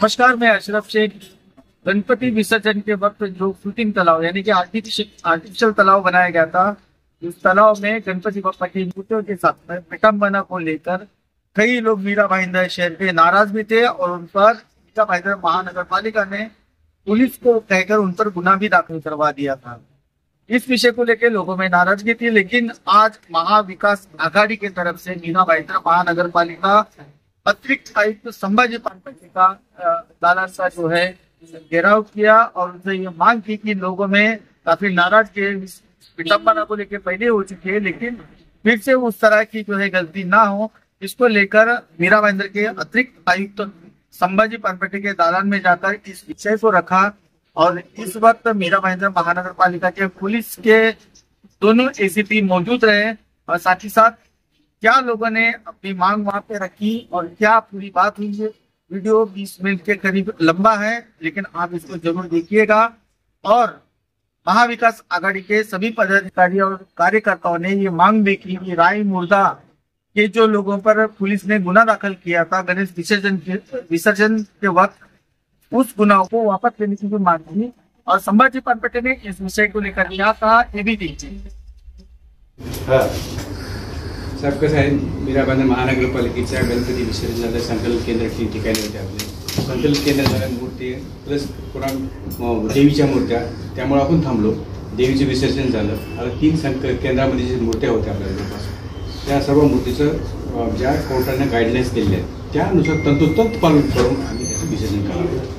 नमस्कार, मैं अशरफ शेख। गणपति विसर्जन के वक्त जो शूटिंग तालाब यानी कि आर्टिफिशियल तालाब बनाया गया था, उस तालाब में गणपति बप्पा की मूर्तियों के साथ में विटंबना को लेकर कई लोग मीरा भाईंदर शहर के नाराज भी थे और उन पर मीरा भाईंदर महानगर पालिका ने पुलिस को कहकर उन पर गुना भी दाखिल करवा दिया था। इस विषय को लेकर लोगों में नाराजगी थी, लेकिन आज महाविकास आघाड़ी की तरफ से मीरा भाईंदर महानगर पालिका अतिरिक्त आयुक्त संभाजी पानपट्टी का दालान का जो है घेराव किया और उनसे ये मांग की कि लोगों में काफी नाराजगी विटंबना को लेकर पहले हो चुकी है, लेकिन फिर से उस तरह की जो है गलती ना हो, इसको लेकर मीरा भाईंदर के अतिरिक्त आयुक्त संभाजी पानपट्टी के दालान में जाकर इस विषय को रखा। और इस वक्त मीरा भाईंदर महानगर पालिका के पुलिस के दोनों एसीपी मौजूद रहे और साथ ही साथ क्या लोगों ने अपनी मांग वहां पे रखी और क्या पूरी बात हुई है। वीडियो 20 मिनट के करीब लंबा है, लेकिन आप इसको जरूर देखिएगा। और महाविकास आघाड़ी के सभी पदाधिकारी और कार्यकर्ताओं ने ये मांग भी की कि राई मुर्दा के जो लोगों पर पुलिस ने गुना दाखिल किया था गणेश विसर्जन के वक्त, उस गुनाह को वापस लेने की भी मांग की। और संभाजी पानपट्टी ने इस विषय को लेकर क्या कहा, ये भी देखिए। साहेब, कसं आहे, मीरा भाईंदर महानगरपालिकेच्या गणपती विसर्जनाला संकलन केंद्र 3 ठिकाणी होते. आपले संकलन केंद्र झाल्या मूर्ती प्लस पुन्हा देवीच्या मूर्त्या, त्यामुळे आपण थांबलो. देवीचे विसर्जन झालं. आता 3 केंद्रामध्ये जे मूर्त्या होत्या आपल्या जवळपास, त्या सर्व मूर्तीचं ज्या कोर्टाने गाईडलाईन्स केलेल्या आहेत त्यानुसार तंतोतंत पालन करून आम्ही त्याचं विसर्जन करावं.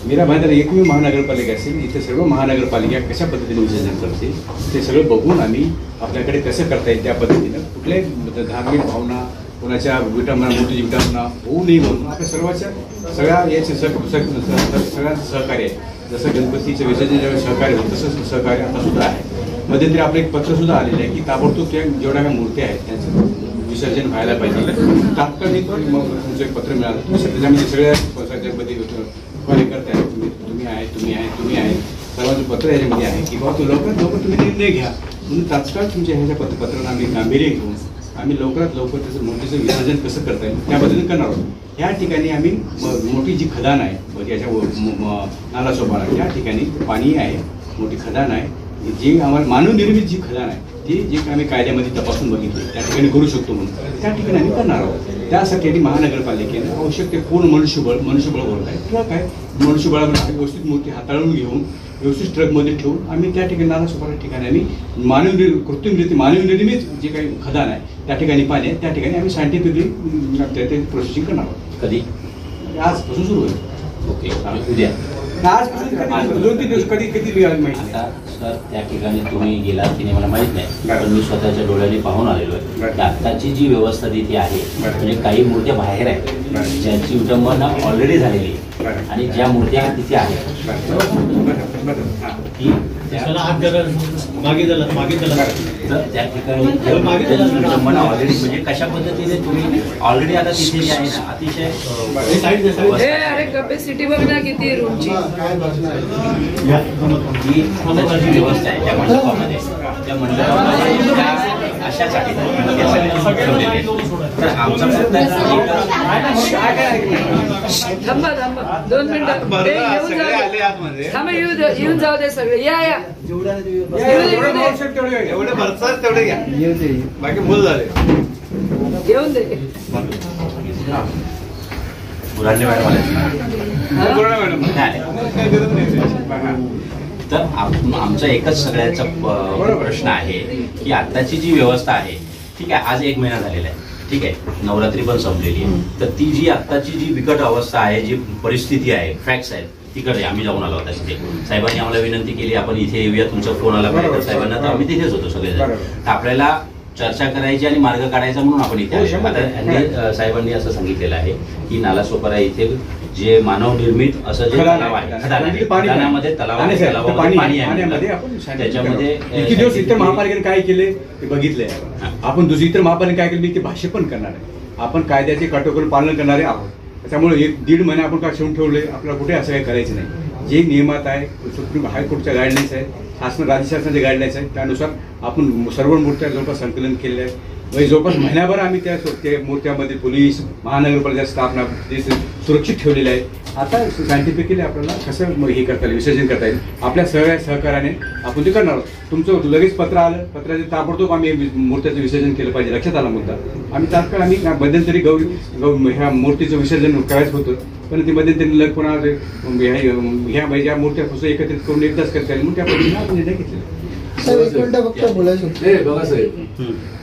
मीरा भाईंदर एकमेव महानगरपालिका असेल, इथे सर्व महानगरपालिका कशा पद्धतीने विसर्जन करतील ते सगळं बघून आम्ही आपल्याकडे कसं करता येईल त्या पद्धतीनं कुठल्याही धार्मिक भावना, कोणाच्या विटंबना, मोठी विटंबना होऊ नये म्हणून आपल्या सगळ्या याचे सगळ्यांचं सहकार्य आहे. जसं गणपतीचं विसर्जन ज्यावेळी सहकार्य होतं तसं सहकार्य आता सुद्धा आहे. मध्यंतरी आपलं एक पत्र सुद्धा आलेलं आहे की ताबडतोब त्या जेवढ्या काही मूर्त्या आहेत त्यांचं विसर्जन व्हायला पाहिजे. तात्कालिक तुमचं एक पत्र मिळालं, त्याच्यामध्ये सगळ्या गणपती कार्यकर्ते आहेत, तुम्ही आहे सर्वांचं पत्र याच्यामध्ये आहे की बाबा लवकरात लवकर तुम्ही निर्णय घ्या म्हणून तात्काळ तुमच्या ह्याच्या पत्राला आम्ही गांभीर्य घेऊन आम्ही लवकरात लवकर त्याचं मूर्तीचं विसर्जन कसं करता येईल त्या पद्धतीने करणार आहोत. या ठिकाणी आम्ही मोठी जी खदान आहे याच्या नालासोपारा त्या ठिकाणी पाणी आहे, मोठी खदान आहे, जी आम्हाला मानवनिर्मित जी खदान आहे ती जी आम्ही कायद्यामध्ये तपासून बघितली त्या ठिकाणी करू शकतो म्हणून त्या ठिकाणी आम्ही करणार आहोत. त्यासाठी महानगरपालिकेने आवश्यक ते पूर्ण मनुष्यबळ बोलत आहे. ट्रक आहे, मनुष्यबळामध्ये व्यवस्थित मूर्ती हाताळून घेऊन व्यवस्थित ट्रकमध्ये ठेवून आम्ही त्या ठिकाणी नालासोपारा ठिकाणी आम्ही मानवनिर्मित जे काही खदान आहे त्या ठिकाणी पाणी आहे त्या ठिकाणी आम्ही सायंटिफिकली ते प्रोसेसिंग करणार आहोत. कधी आजपासून सुरू होईल. ओके, उद्या आजपासून 2-3 दिवस कधी माहिती सर. त्या ठिकाणी तुम्ही गेलात की नाही मला माहित नाही, पण मी स्वतःच्या डोळ्यांनी पाहून आलेलो आहे. आत्ताची जी व्यवस्था तिथे आहे म्हणजे काही मूर्त्या बाहेर आहेत ज्यांची विटंबना ऑलरेडी झालेली आहे आणि ज्या मूर्त्या तिथे आहेत तर त्या ठिकाणी विटंबना ऑलरेडी म्हणजे कशा पद्धतीने तुम्ही ऑलरेडी आता तिथे जे आहे ना अतिशय कॅपॅसिटी बघ ना किती रूमची व्यवस्था आहे त्या मंडपामध्ये. त्या मंडपामध्ये अशाच आहेत तर आमचा थांबा 2 मिनिटं थांबा, येऊन जाऊ दे सगळे. या एवढे भरतात तेवढे घ्या, बाकी भूल झाले येऊन दे. तर आमचा एकच सगळ्यांचा प्रश्न आहे की आत्ताची जी व्यवस्था आहे, ठीक आहे, आज 1 महिना झालेला आहे, ठीक आहे, नवरात्री पण संपलेली आहे, तर ती जी आत्ताची जी बिकट अवस्था आहे, जी परिस्थिती आहे, फॅक्ट्स आहेत, तिकडे आम्ही जाऊन आलो होता. तिथे साहेबांनी आम्हाला विनंती केली आपण इथे येऊया, तुमचा फोन आला पाहिजे साहेबांना, तर आम्ही तिथेच होतो सगळेजण. तर आपल्याला चर्चा करायची आणि मार्ग काढायचा म्हणून आपण इथे आलो. आता साहेबांनी असं सांगितलेलं आहे की नालासोपारा इथे जे मानवनिर्मित असं जे तलाव आहे, खदानामध्ये तलावामध्ये पाणी आहे, त्याच्यामध्ये किती दिवस इतर महापालिकेने काय केले ते बघितलंय आपण. दुसरी इतर महापालिकेने काय केले ते भाष्य पण करणार आहे. आपण कायद्याचे काटेकोर पालन करणारे आहोत. त्यामुळे 1-1.5 महिने आपण का ठेवून ठेवले, आपल्याला कुठे असं काही करायचं नाही. जे नियमात आहे, सुप्रीम हायकोर्टच्या गाईडलाईन्स आहे, राज्य शासनाचे गाईडलाईन्स आहे, त्यानुसार आपण सर्व मूर्त्या जवळपास संकलन केलेले आहेत. जवळपास महिन्याभर आम्ही त्या मूर्त्यामध्ये पोलीस, महानगरपालिका स्थापना, सुरक्षित ठेवलेले आहेत. आता सायंटिफिकली आपल्याला कसं हे करता येईल, विसर्जन करता येईल, आपल्या सगळ्या सहकार्याने आपण ते करणार आहोत. तुमचं लगेच पत्र आलं, पत्राचे ताबडतोब आम्ही मूर्त्याचं विसर्जन केलं पाहिजे, लक्षात आला मुद्दा. आम्ही तात्काळ आम्ही मध्यंतरी ह्या मूर्तीचं विसर्जन करायचं होतं, पण ते मध्यंतरी लगपुणा ह्या मूर्त्या पुस्तक एकत्रित करून एकदाच करता येईल म्हणून त्या पद्धतीने आपण निर्णय घेतलेला. फक्त बोलायचं बघा साहेब,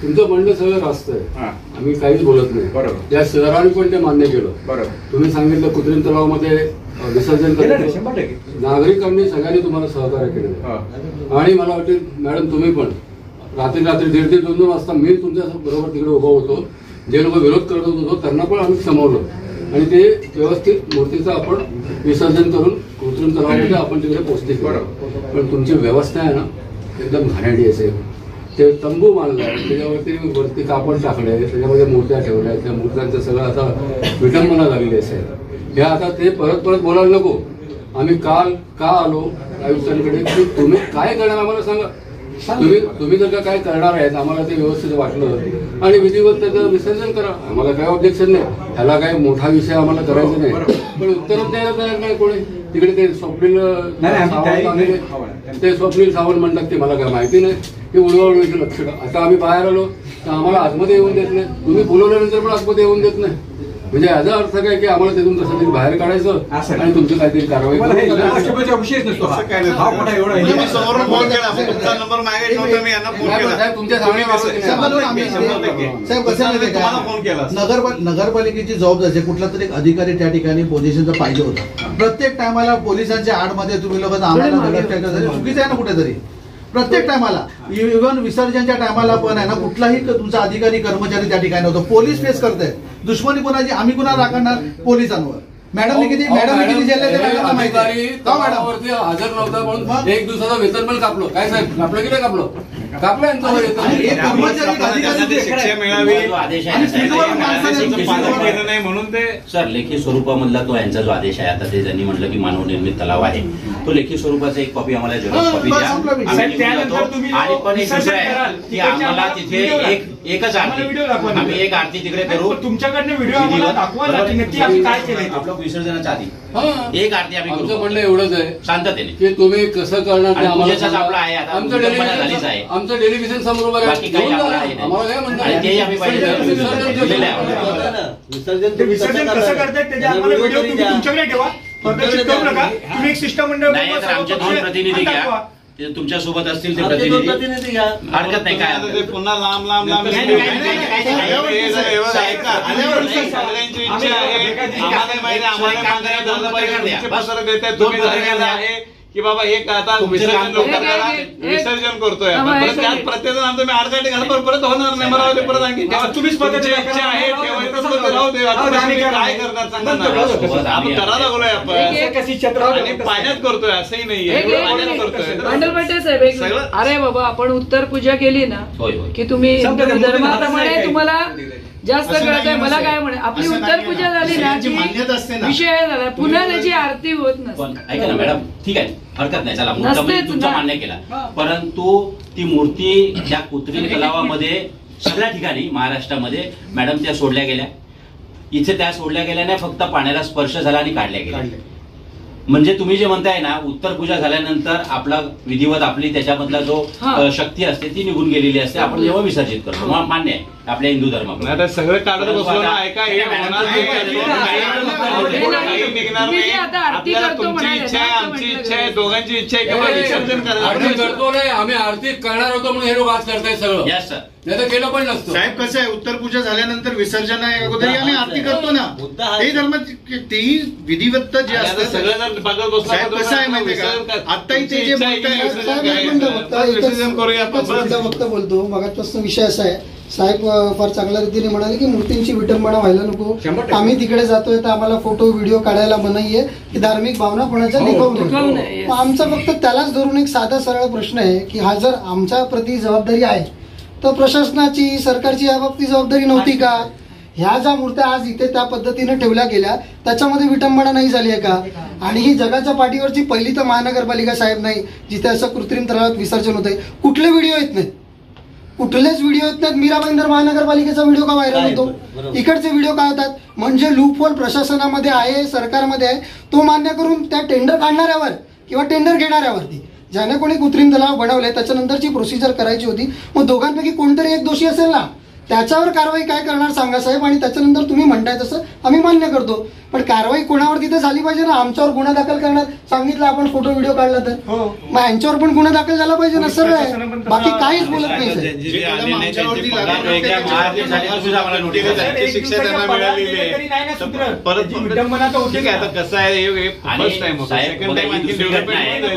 तुमचं म्हणणं सगळं रास्त आहे, आम्ही काहीच बोलत नाही. बरोबर, त्या शहराने पण ते मान्य केलं. बरोबर, तुम्ही सांगितलं कृत्रिम तलावामध्ये विसर्जन करत नागरिकांनी सगळ्यांनी तुम्हाला सहकार्य केलं. आणि मला वाटतं मॅडम तुम्ही पण रात्री 1:30-2 वाजता मी तुमच्या बरोबर तिकडे उभा होतो, जे लोक विरोध करत होतो त्यांना पण आम्ही समोरलं आणि ते व्यवस्थित मूर्तीचं आपण विसर्जन करून कृत्रिम तलावामध्ये आपण तिकडे पोहोचते. बरोबर, पण तुमची व्यवस्था आहे ना एकदम घाणेरडी असेल. ते तंबू मानलाय, त्याच्यावरती वरती कापड टाकलंय, त्याच्यामध्ये मूर्त्या ठेवल्या, त्या मूर्त्यांचं सगळं आता विटंबना झालेली असेल. हे आता ते परत बोलायला नको. आम्ही काल का आलो आयुक्तांकडे की तुम्ही काय करणार आम्हाला सांगा. तुम्ही जर का काय करणार आहेत आम्हाला ते व्यवस्थित वाटलं आणि विधिवत त्याचं विसर्जन करा, आम्हाला काय ऑब्जेक्शन नाही. ह्याला काही मोठा विषय आम्हाला करायचा नाही. पण उत्तरच द्यायला तयार नाही कोणी. तिकडे ते स्वप्नील सावंत म्हणतात ते मला काय माहिती नाही. हे उडवाउडवीचं लक्ष. आता आम्ही बाहेर आलो तर आम्हाला आतमध्ये येऊन देत नाही, तुम्ही बोलवल्यानंतर पण आतमध्ये येऊन देत नाही. म्हणजे याचा अर्थ काय की आम्हाला तिथून कसं तरी बाहेर काढायचं आणि तुमची काहीतरी कारवाई विषयच नसतो. नगरपालिकेची जबाबदारी कुठला तरी एक अधिकारी त्या ठिकाणी पोझिशनचा पाहिजे होता. प्रत्येक टायमाला पोलिसांच्या आडमध्ये तुम्ही लोक आम्हाला चुकीचं आहे ना कुठेतरी. प्रत्येक टायमाला इव्हन विसर्जनच्या टायमाला पण आहे ना कुठलाही तुमचा अधिकारी कर्मचारी त्या ठिकाणी होतो. पोलीस फेस करताय दुश्मनी कोणाची, आम्ही कुणाला राखणार पोलिसांवर. मॅडमने किती जेल माहिती का मॅडमवरती हजर नव्हता म्हणून 1 दिवसाचं वेतन पण कापलं. काय साहेब कापलं की नाही कापलं? कापलं यांचं म्हणून ते सर लेखी स्वरूपामधला तो यांचा जो आदेश आहे, आता ते त्यांनी म्हटलं की मानवनिर्मित तलाव आहे, तो लेखी स्वरूपाचा एक कॉपी आम्हाला झेरॉक्स कॉपी द्या. आणि पण एक दुसरं आहे की आम्हाला तिथे एकच आरती, आम्ही एक आरती तिकडे करू. तुमच्याकडनं व्हिडिओ काय केलं आपलं विसर्जनाच्या आधी एक आरती आम्ही तुमचं म्हणणं एवढंच आहे शांततेने की तुम्ही कसं करणार ते आपलं आहे. आमचं डेलिव्हिजन समोर बाकी काही आम्हाला काय म्हणणं तेही आम्ही विसर्जन कसं करतायत त्याच्या आम्हाला व्हिडिओ तुम्ही तुमच्याकडे ठेवा, प्रदर्शित करू नका. तुम्ही एक शिष्टमंडळ आमचे 2 प्रतिनिधी घ्या, तुमच्या सोबत असतील ते प्रतिनिधी घ्या, हरकत नाही. काय पुन्हा लांब सगळ्यांची इच्छा आहे की बाबा एक आता विसर्जन करतोय त्यात प्रत्येक जण तुम्ही अडचणी घाला परत होणार नाही. मला परत आणखी तुम्हीच इच्छा आहे राहू दे. काय करणार सांगा, आम्ही करा लागलोय आपण आणि पाण्यात करतोय असंही नाहीये, पाण्यात करतोय. अरे बाबा आपण उत्तर पूजा केली ना की तुम्ही धर्माप्रमाणे तुम्हाला जास्त कळतंय. मला काय म्हणे आपली उत्तर पूजा झाली ना विषय झाला, पुन्हा त्याची आरती होत नसते. ऐका ना मॅडम, ठीक आहे हरकत नाही, चला तुमचा मान्य केला. परंतु ती मूर्ती त्या कृत्रिम तलावामध्ये सगळ्या ठिकाणी महाराष्ट्रामध्ये मॅडम त्या सोडल्या गेल्या. इथे त्या सोडल्या गेल्या नाही, फक्त पाण्याला स्पर्श झाला आणि काढल्या गेल्या. म्हणजे तुम्ही जे म्हणताय ना उत्तर पूजा झाल्यानंतर आपला विधिवत आपली त्याच्यामधला जो शक्ती असते ती निघून गेलेली असते, आपण जेव्हा विसर्जित करतो मान्य आहे आपल्या हिंदू धर्मात. सगळं काढत बसलो ना, ऐका हे निघणार नाही. आपल्याला तुमची इच्छा आहे, आमची इच्छा आहे, दोघांची इच्छा आहे की विसर्जन करायला. आम्ही आरती करणार होतो म्हणून हे लोक आज करताय सगळं. यस सर, नाही तर केलं पण नसतं. साहेब कसं आहे उत्तर पूजा झाल्यानंतर विसर्जन आहे अगोदर आम्ही आरती करतो ना, तेही धर्म तेही विधिवत जे असतं सगळं बघत बसतो. कसं आहे माहिती का आताही ते जे विसर्जन करूया वक्त बोलतो. मगापासून विषय असा आहे, साहेब फार चांगल्या रीतीने म्हणाले की मूर्तींची विटंबना व्हायला नको. आम्ही तिकडे जातोय तर आम्हाला फोटो व्हिडिओ काढायला मनाई आहे की धार्मिक भावना कोणाच्या दिखावू नये. आमचा फक्त त्यालाच धरून एक साधा सरळ प्रश्न आहे की हा जर आमच्या प्रति जबाबदारी आहे तर प्रशासनाची सरकारची याबाबतीत जबाबदारी नव्हती का? ह्या ज्या मूर्त्या आज इथे त्या पद्धतीने ठेवल्या गेल्या त्याच्यामध्ये विटंबना नाही झाली आहे का? आणि ही जगाच्या पाठीवरची पहिली तर महानगरपालिका साहेब नाही जिथे असं कृत्रिम तलावात विसर्जन होत आहे. कुठले व्हिडिओ येत नाहीत, कुठलेच व्हिडिओ येत नाहीत. मीरा भाईंदर महानगरपालिकेचा व्हिडिओ का व्हायरल होतो, इकडचे व्हिडिओ काय होतात. म्हणजे लूपहोल प्रशासनामध्ये आहे, सरकारमध्ये आहे, तो मान्य करून त्या टेंडर काढणाऱ्यावर किंवा टेंडर घेणाऱ्यावरती ज्याने कोणी कृत्रिम तलाव बनवले त्याच्यानंतरची प्रोसिजर करायची होती. मग दोघांपैकी कोणतरी एक दोषी असेल ना, त्याच्यावर कारवाई काय करणार सांगा साहेब. आणि त्याच्यानंतर तुम्ही म्हणताय तसं आम्ही मान्य करतो, पण कारवाई कोणावर तिथे झाली पाहिजे ना. आमच्यावर गुन्हा दाखल करणार सांगितलं, आपण फोटो व्हिडिओ काढला तर मग यांच्यावर पण गुन्हा दाखल झाला पाहिजे ना. सरळ आहे, बाकी काहीच बोलत नाही साहेब. शिक्षा त्यांना मिळालेली आहे. परत विडंबना तर होती काय, आता कसं आहे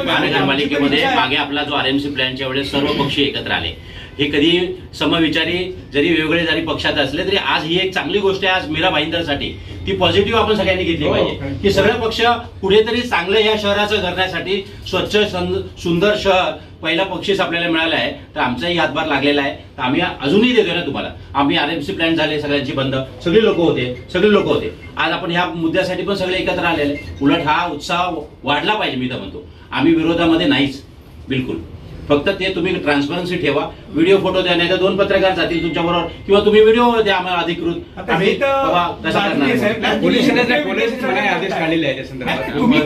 महानगरपालिकेमध्ये मागे आपला जो आरएमसी प्लॅनच्या वेळेस सर्व पक्ष एकत्र आले. हे कधी समविचारी जरी वेगवेगळे जरी पक्षात असले तरी आज ही एक चांगली गोष्ट आहे. आज मीरा भाईंदरसाठी ती पॉझिटिव्ह आपण सगळ्यांनी घेतली पाहिजे की सगळे पक्ष कुठेतरी चांगलं या शहराचं करण्यासाठी स्वच्छ सुंदर शहर पहिला बक्षीस आपल्याला मिळालं आहे. तर आमचाही हातभार लागलेला आहे. तर आम्ही अजूनही देतोय ना तुम्हाला. आम्ही आरएमसी प्लॅन झाले सगळ्यांची बंद, सगळे लोक होते. आज आपण ह्या मुद्द्यासाठी पण सगळे एकत्र आलेले. उलट हा उत्साह वाढला पाहिजे. मी तर म्हणतो आम्ही विरोधामध्ये नाहीच बिलकुल. फक्त ते तुम्ही ट्रान्सपरन्सी ठेवा. व्हिडिओ फोटो द्या, नाही तर 2 पत्रकार जातील तुमच्या बरोबर किंवा तुम्ही व्हिडिओ द्या आम्हाला अधिकृत. पोलिसांनी आदेश काढलेले आहे त्या संदर्भात. तुम्ही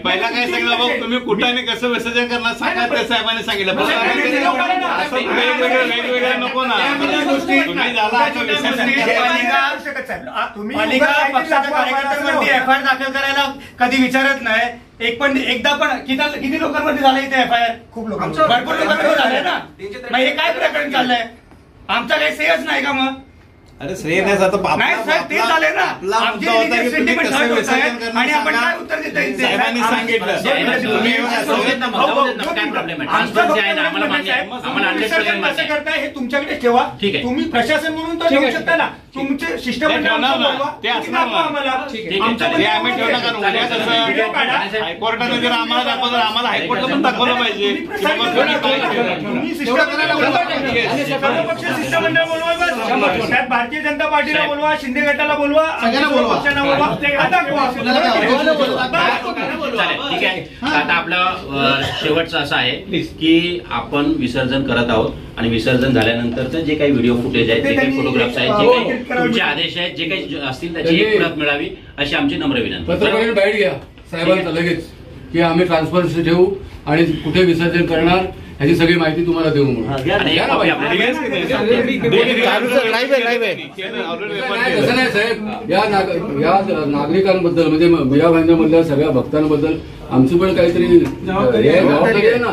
पहिला काय सांगितलं भाऊ, तुम्ही कुठं आणि कसं विसर्जन करणार सांगा. त्या साहेबांनी सांगितलं वेगवेगळ्या नको ना. तुम्ही पक्षाच्या कार्यकर्त्यांवरती एफआयआर दाखल करायला कधी विचारत नाही. एकदा पण किती लोकांवरती झालं इथे एफआयआर? खूप लोक, भरपूर लोकांवर झालंय ना. मग हे काय प्रकरण चाललंय? आमचा काही सेहच नाही का मग? अरे श्रेय नाही जातं ते झाले ना. आणि आपण काय उत्तर देता येईल? साहेबांनी सांगितलं कसं करताय हे तुमच्याकडे ठेवा. तुम्ही प्रशासन म्हणून तर ठेवू शकता ना. तुमचे शिष्टमंडळ हायकोर्टाने जर आम्हाला दाखवलं, आम्हाला हायकोर्टला पण दाखवलं पाहिजे. शिष्टमंडळ बोलवा, भारतीय जनता पार्टीला बोलवा, शिंदे गटाला बोलवा, पक्षांना बोलवा. ठीक आहे. आता आपलं शेवटचं असं आहे की आपण विसर्जन करत आहोत आणि विसर्जन झाल्यानंतर जे काही व्हिडिओ फुटेज आहे, जे काही फोटोग्राफ्स आहेत, जे काही तुमचे आदेश आहेत, जे काही असतील त्याची एक प्रत मिळावी अशी आमची नम्र विनंती. पत्रकार बॅट घ्या साहेबांचा लगेच की आम्ही ट्रान्सपरन्सी ठेवू आणि कुठे विसर्जन करणार ह्याची सगळी माहिती तुम्हाला देऊ म्हणून. तसं नाही साहेब, या नागरिकांबद्दल म्हणजे मीरा भाईंदरमधल्या सगळ्या भक्तांबद्दल आमची पण काहीतरी जबाबदारी आहे ना.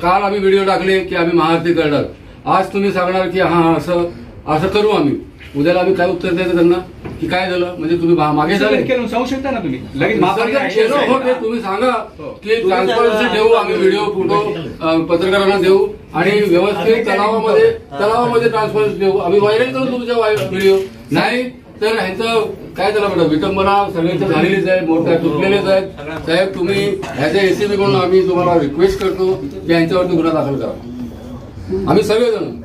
काल आम्ही व्हिडिओ टाकले की आम्ही महाआरती करणार. आज तुम्ही सांगणार की हा असं करू आम्ही. उद्याला आम्ही काय उत्तर द्यायचं त्यांना की काय झालं? म्हणजे तुम्ही मागे झाले सांगू शकता ना तुम्ही लगेच. तुम्ही सांगा की ट्रान्सपरन्सी ठेवू, आम्ही व्हिडिओ फोटो पत्रकारांना देऊ आणि व्यवस्थित तलावामध्ये ट्रान्सपरन्सी देऊ. आम्ही व्हायरल करू तुमच्या व्हिडिओ. नाही तर ह्यांचं काय झालं मॅडम, विटंबना सगळ्यांचं झालेलीच आहे, मोठ्या तुटलेलेच आहेत. साहेब तुम्ही ह्याचे एसीबी म्हणून आम्ही तुम्हाला रिक्वेस्ट करतो की यांच्यावरती गुन्हा दाखल करा. आमचे सगळेजण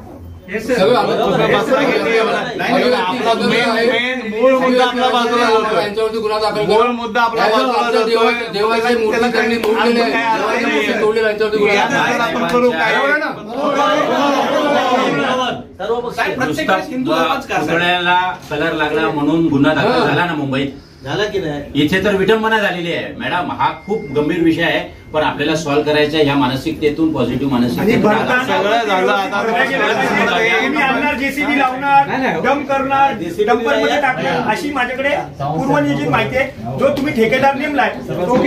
यांच्यावरती गुन्हा दाखल करा. मुद्दा आपला देवाची मूर्ती त्यांनी तोडलेली आहे, त्यांच्यावरती गुन्हा दाखल करू. पुतळ्याला कलर लागला म्हणून गुन्हा दाखल झाला ना मुंबईत, झाला की नाही? इथे तर विटंबना झालेली आहे मॅडम. हा खूप गंभीर विषय आहे, पण आपल्याला सॉल्व्ह करायचा ह्या मानसिकतेतून, पॉझिटिव्ह मानसिकतेतून. जेसीबी लावणार, डंप करणार, डंपरमध्ये टाकणार अशी माझ्याकडे पूर्वनियोजित माहिती आहे. जो तुम्ही ठेकेदार नेमलाय तो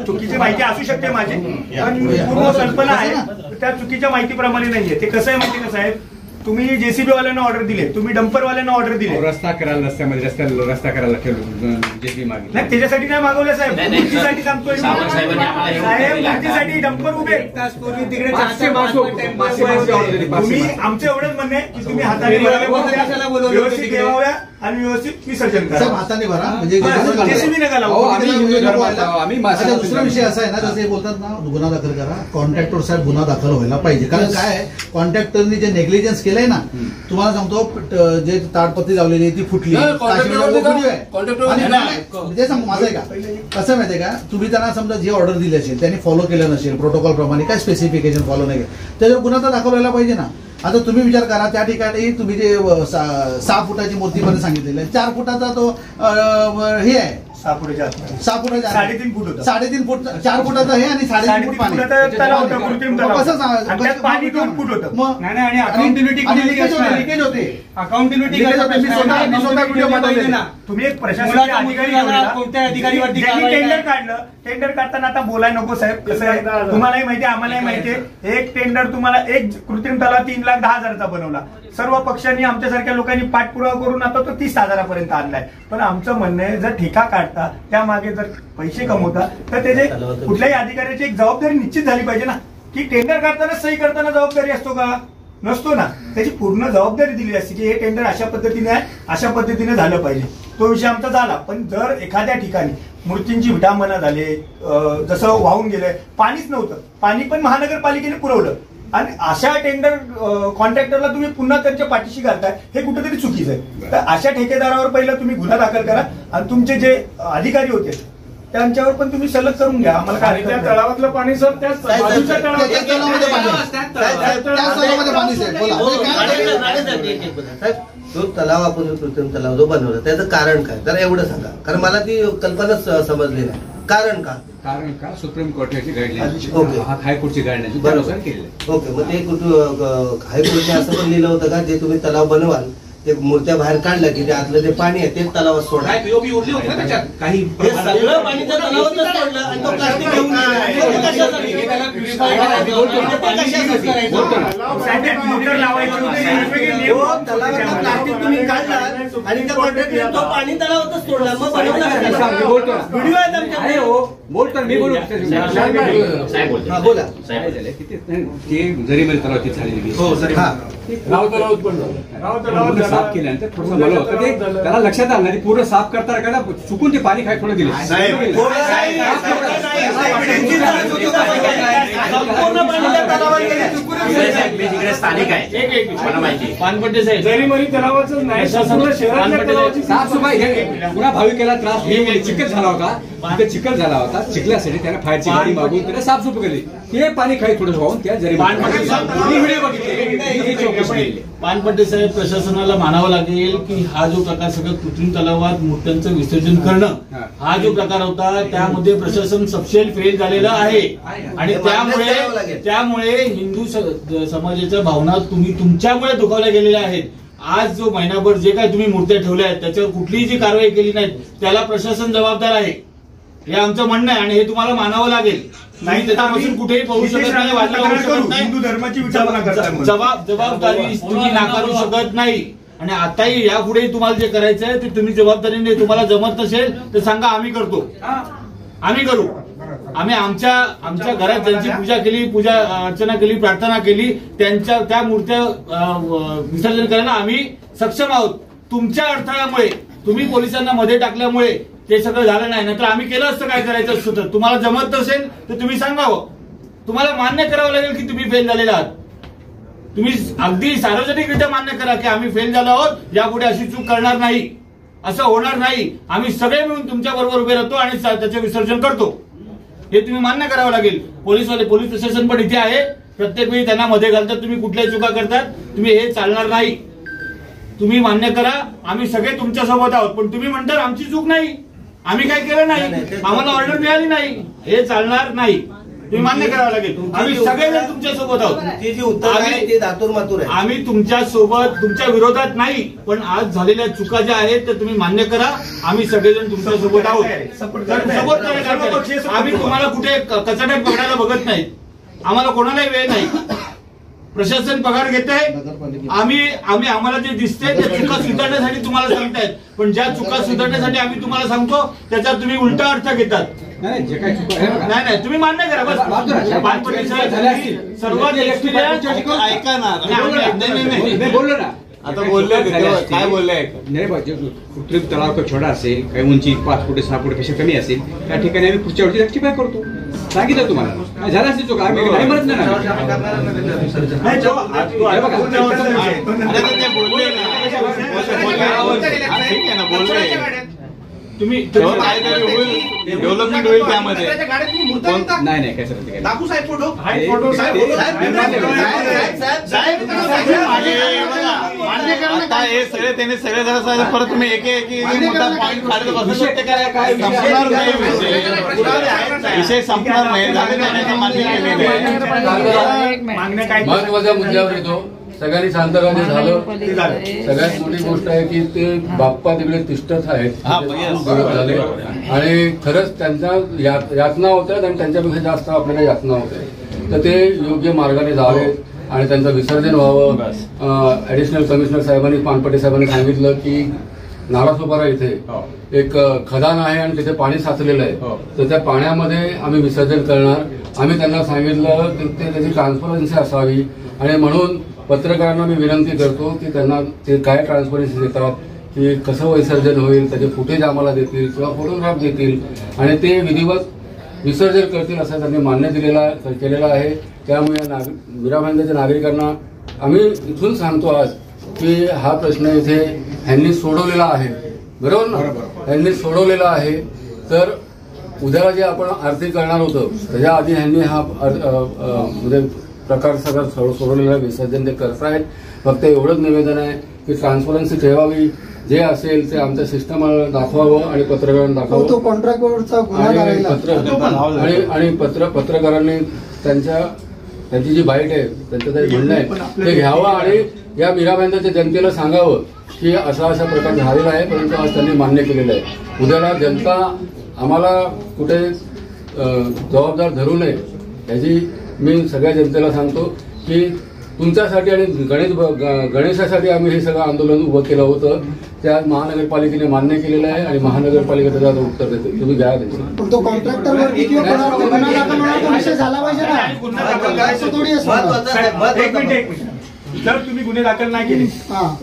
चुकीची माहिती असू शकते माझी, पण पूर्व कल्पना आहे त्या चुकीच्या माहितीप्रमाणे नाहीये. ते कसं आहे माहिती का साहेब, तुम्ही जेसीबी वाल्यांना ऑर्डर दिले, तुम्ही डंपर वाल्यांना ऑर्डर दिले, रस्ता करायला रस्त्यामध्ये रस्ता करायला ठेवलं जेसीबी मागली नाही. त्याच्यासाठी नाही मागवलं साहेब, मूर्तीसाठी सांगतोय साहेब. मूर्तीसाठी डंपर उभे तिकडे तुम्ही आमचं एवढंच म्हणणं आहे की तुम्ही हाताने व्यवस्थित ठेवाव्या. आणि व्यवस्थित विसर्जन करा. साहेब हाताने भरा म्हणजे जेसीबी नका लावू. अच्छा, दुसरा विषय असा आहे ना, जसं बोलतात ना, गुन्हा दाखल करा. कॉन्ट्रॅक्टर साहेब गुन्हा दाखल व्हायला पाहिजे. कारण काय आहे, कॉन्ट्रॅक्टरनी जे नेग्लिजन्स केलंय ना, तुम्हाला सांगतो जे ताडपत्री लावलेली ती फुटली, ते सांगू माझं आहे का कसं माहितीये का, तुम्ही त्यांना समजा जी ऑर्डर दिली असेल त्यांनी फॉलो केलं नसेल, प्रोटोकॉल प्रमाणे काय स्पेसिफिकेशन फॉलो नाही केलं, त्याच्यावर गुन्हा तर दाखल व्हायला पाहिजे ना. आता तुम्ही विचार करा, त्या ठिकाणी तुम्ही जे 6 फुटाची मूर्ती मध्ये सांगितलेलं आहे, 4 फुटाचा तो हे आहे, 6 फुटाच्या 3.5 फूट होतं, 3.5 फूट, 4 फुटाचं हे आणि 3.5 फूट पाणी. पाणी 2 फूट होतं. मग आणि अकाउंटिव्हिटी होते. तुम्ही एक प्रशासकीय अधिकारी कोणत्या अधिकारीवरती टेंडर काढताना आता बोलाय नको साहेब. कसं आहे, तुम्हालाही माहिती आहे, आम्हालाही माहिती आहे, एक टेंडर तुम्हाला एक कृत्रिम तलाव 3,10,000चा बनवला. सर्व पक्षांनी आमच्यासारख्या लोकांनी पाठपुरावा करून आता तो 30,000पर्यंत आणलाय. पण आमचं म्हणणं आहे, जर ठेका काढता त्यामागे जर पैसे कमवता तर त्याचे कुठल्याही अधिकाऱ्याची एक जबाबदारी निश्चित झाली पाहिजे ना, की टेंडर काढताना सही करताना जबाबदारी असतो का, नसतो ना. त्याची पूर्ण जबाबदारी दिली असते की हे टेंडर अशा पद्धतीने आहे, अशा पद्धतीने झालं पाहिजे. तो विषय आमचा झाला. पण जर एखाद्या ठिकाणी मूर्तींची विटांबना झाले, जसं वाहून गेलंय, पाणीच नव्हतं, पाणी पण महानगरपालिकेने पुरवलं, आणि अशा टेंडर कॉन्ट्रॅक्टरला तुम्ही पुन्हा त्यांच्या पाठीशी घालताय, हे कुठेतरी चुकीचं आहे. तर अशा ठेकेदारावर पहिला तुम्ही गुन्हा दाखल करा, आणि तुमचे जे अधिकारी होते त्यांच्यावर पण तुम्ही सलग करून घ्या. आम्हाला काय त्या तळावातलं पाणी सर त्याच तो तलाव आपण कृत्रिम तलाव जो बनवला त्याचं कारण काय, जरा एवढं सांगा, कारण मला ती कल्पनाच समजली नाही. कारण का सुप्रीम कोर्टाची गाईडलाईन, ओके, हायकोर्टची गाईडलाईन बरोबर केले. ओके, मग ते हायकोर्टने असं पण लिहिलं होतं का, जे तुम्ही तलाव बनवाल ते मूर्त्या बाहेर काढल्या की ते आतलं जे पाणी आहे ते तलावात सोडा. काही सगळं पाणी त्या तलावातच सोडलं आणि तो प्लास्टिक घेऊन प्लास्टिक तुम्ही काढला आणि त्या कॉन्ट्रॅक्टने तो पाणी तलावातच सोडला. मग व्हिडिओ आहे बोलतो मी बोलू बोला जरी तलावाची झालेली साफ केल्यानंतर थोडंसं मला होतं ते त्याला लक्षात आलं नाही, पूर्ण साफ करता चुकून ते पाणी काय थोडं दिलं. स्थानिक आहे, मला माहिती पानपट्टे साहेब जरीमरी तलावाचं नाही, साफसफाई पुन्हा भाविकेला त्रास हे चिखल झाला होता, तिथे चिखल झाला होता, चिखल्यासाठी त्याला फायरची गाडी मागून त्याला साफसफाई केली, ते पाणी खाली थोडं वाहून त्या जरी पानपट्टे साहेब प्रशासनाला मानावं लागेल की हा जो प्रकार सगळं कृत्रिम तलावात मूर्त्यांचं विसर्जन करणं हा जो प्रकार होता त्यामध्ये प्रशासन सपशेल फेल झालेलं आहे. आणि त्यामुळे हिंदू समाजाच्या भावना तुम्ही तुमच्यामुळे दुखावल्या गेलेल्या आहेत. आज जो महिनाभर जे काही तुम्ही मूर्त्या ठेवल्या आहेत त्याच्यावर कुठलीही जी कारवाई केली नाही त्याला प्रशासन जबाबदार आहे, हे आमचं म्हणणं आहे. आणि हे तुम्हाला मानावं लागेल. नाही त्याच्यापासून कुठेही पळू शकत नाही, वाटलं होऊ शकत नाही, हिंदू धर्माची जबाबदारी तुम्ही नाकारू शकत नाही. आणि आताही यापुढेही तुम्हाला जे करायचं आहे ते तुम्ही जबाबदारीने, तुम्हाला जमत नसेल तर सांगा, आम्ही करतो, आम्ही करू. आम्ही आमच्या घरात ज्यांची पूजा केली, पूजा अर्चना केली, प्रार्थना केली, त्या मूर्त्या विसर्जन करायला आम्ही सक्षम आहोत. तुमच्या अडथळ्यामुळे, तुम्ही पोलिसांना मध्ये टाकल्यामुळे ते सगळं झालं नाही. नंतर आम्ही केलं असतं, काय करायचं असतं तर. तुम्हाला जमत नसेल तर तुम्ही सांगावं, तुम्हाला मान्य करावं लागेल की तुम्ही फेल झालेला आहात. तुम्ही अगदी सार्वजनिकरित्या मान्य करा की आम्ही फेल झालो आहोत, यापुढे अशी चूक करणार नाही, असं होणार नाही, आम्ही सगळे मिळून तुमच्या बरोबर उभे राहतो आणि त्याचे विसर्जन करतो, हे तुम्ही मान्य करावं लागेल. पोलीस प्रशासन पण इथे आहे, प्रत्येक वेळी त्यांना मध्ये घालतात, तुम्ही कुठल्याही चुका करतात, तुम्ही हे चालणार नाही. तुम्ही मान्य करा, आम्ही सगळे तुमच्या सोबत आहोत. पण तुम्ही म्हणतात आमची चूक नाही, आम्ही काय केलं नाही, आम्हाला ऑर्डर मिळाली नाही, हे चालणार नाही. तुम्ही मान्य करावं लागेल. आम्ही सगळेजण तुमच्या सोबत आहोत. आम्ही तुमच्या सोबत, तुमच्या विरोधात नाही, पण आज झालेल्या चुका ज्या आहेत त्या तुम्ही मान्य करा. आम्ही सगळेजण तुमच्या सोबत आहोत, सपोर्ट करायला. आम्ही तुम्हाला कुठे कचाट्यात पकडायला बघत नाही, आम्हाला कोणालाही वेळ नाही. प्रशासन पगार घेत आहे, आम्हाला जे दिसते त्या चुका सुधारण्यासाठी तुम्हाला सांगतायत. पण ज्या चुका सुधारण्यासाठी आम्ही तुम्हाला सांगतो त्याच्यात तुम्ही उलटा अर्थ घेतात. नाही तुम्ही मान्य करा बस. सर्वात ऐका ना, बोललो ना, आता बोलले काय बोलले नाही पाहिजे कृत्रिम तलाव का छोटा असेल काही उंची 5 फूट 6 फूटपेक्षा कमी असेल त्या ठिकाणी आम्ही पुढच्या वर्षी रेक्टिफाय करतो. सांगितलं तुम्हाला झालं असेल चुका आम्ही नाही म्हणत नाही. तुम्ही डेव्हलपमेंट होईल त्यामध्ये नाही काय सर दाखवू साहेब फोटो आता हे सगळे त्यांनी सगळे जरा परत तुम्ही एक मुद्दा पॉईंट काढत बसू संपणार नाही विषय संपणार नाही महत्वाच्या मुद्द्यावर येतो. सगळ्यांनी शांतपणे झालं. सगळ्यात मोठी गोष्ट आहे की ते बाप्पा तिकडे तिष्ठत आहेत झाले आणि खरंच त्यांच्या यातना होत्या आणि त्यांच्यापेक्षा जास्त आपल्याला यातना होत्या. तर ते योग्य मार्गाने जावेत आणि त्यांचं विसर्जन व्हावं. ऍडिशनल कमिशनर साहेबांनी पानपटे साहेबांनी सांगितलं की नालासोपारा इथे एक खदान आहे आणि तिथे पाणी साचलेलं आहे. तर त्या पाण्यामध्ये आम्ही विसर्जन करणार. आम्ही त्यांना सांगितलं की त्याची ट्रान्सपरन्सी असावी आणि म्हणून पत्रकारांना मी विनंती करतो की त्यांना ते काय ट्रान्सपरन्सी देतात की कसं विसर्जन होईल त्याचे फुटेज आम्हाला देतील किंवा फोटोग्राफ देतील आणि ते विधिवत विसर्जन करतील असं त्यांनी मान्य केलेलं आहे. त्यामुळे मीरा भाईंदरच्या नागरिकांना आम्ही इथून सांगतो आज की हा प्रश्न इथे ह्यांनी सोडवलेला आहे. बरोबर ना? ह्यांनी सोडवलेला आहे. तर उद्याला जे आपण आरती करणार होतं त्याच्या आधी ह्यांनी हा म्हणजे प्रकार सगळं सोडवलेला विसर्जन ते करतायत. फक्त एवढंच निवेदन आहे की ट्रान्सपरन्सी ठेवावी. जे असेल ते आमच्या सिस्टमला दाखवावं आणि पत्रकारांना दाखवावं. तो कॉन्ट्रॅक्टवरचा गुन्हा आणि पत्रकारांनी त्यांची जी बाईट आहे त्यांचं काही म्हणणं आहे ते घ्यावं आणि या मीरा भाईंदरच्या जनतेला सांगावं की असा प्रकार झालेला आहे परंतु आज त्यांनी मान्य केलेलं आहे. उद्याला जनता आम्हाला कुठे जबाबदार धरू नये याची मी सगळ्या जनतेला सांगतो की तुमच्यासाठी आणि गणेशासाठी आम्ही हे सगळं आंदोलन उभं केलं होतं. त्या महानगरपालिकेने मान्य केलेलं आहे आणि महानगरपालिका त्याचं उत्तर देते. तुम्ही घ्या तो कॉन्ट्रॅक्टरवरती किंवा विषय झाला पाहिजे ना. जर तुम्ही गुन्हे दाखल नाही केले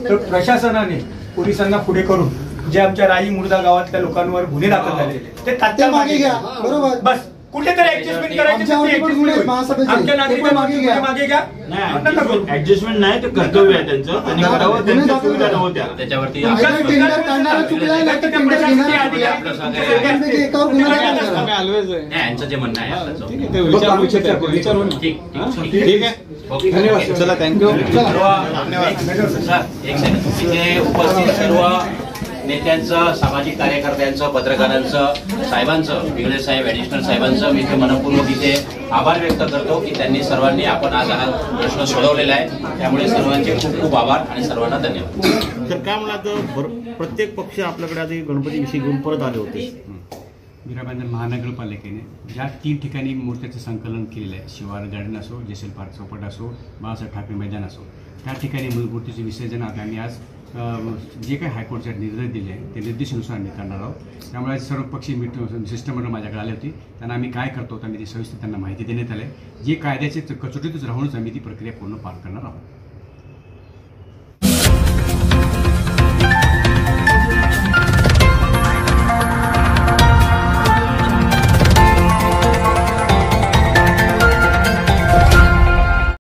तर प्रशासनाने पोलिसांना पुढे करून जे आमच्या राई मुर्दा गावातल्या लोकांवर गुन्हे दाखल झालेले ते तात्काळ मागे घ्या. बरोबर. बस कुठेतरी ऍडजस्टमेंट करायची आमच्या नागरिकांना मागे घ्या. ऍडजस्टमेंट नाही तर कर्तव्य आहे त्यांचं. त्यांनी करावं. त्यांच्या सुविधा नव्हत्या त्याच्यावरती यांचं जे म्हणणं आहे ठीक आहे. धन्यवाद. चला थँक्यू. एक सेकंड. इथे उपस्थित सर्व नेत्यांचं, सामाजिक कार्यकर्त्यांचं, पत्रकारांचं, साहेबांचं, बिगळे साहेब, ऍडिशनल साहेबांचं मी इथे मनपूर्वक इथे आभार व्यक्त करतो की त्यांनी सर्वांनी आपण आज हा प्रश्न सोडवलेला आहे. त्यामुळे सर्वांचे खूप खूप आभार आणि सर्वांना धन्यवाद. तर काय म्हणाल प्रत्येक पक्ष आपल्याकडे आधी गणपती विषयी घेऊन परत आले होते. मीरा भाईंदर महानगरपालिकेने ज्या 3 ठिकाणी मूर्त्याचं संकलन केलेलं आहे शिवार गार्डन असो, जेसेल पार्क चौपट असो, बाळासाहेब ठाकरे मैदान असो त्या ठिकाणी मूर्तीचे विसर्जन आता आम्ही आज जे काही हायकोर्टचे निर्देश दिले आहे ते निर्देशानुसार आम्ही करणार आहोत. त्यामुळे सर्व पक्षी सिस्टमवर माझ्याकडे आले होते. त्यांना आम्ही काय करतो आम्ही ती सविस्तर त्यांना माहिती देण्यात आली. जे कायद्याचे कचोटीतच राहूनच आम्ही ती प्रक्रिया पूर्ण पार करणार आहोत.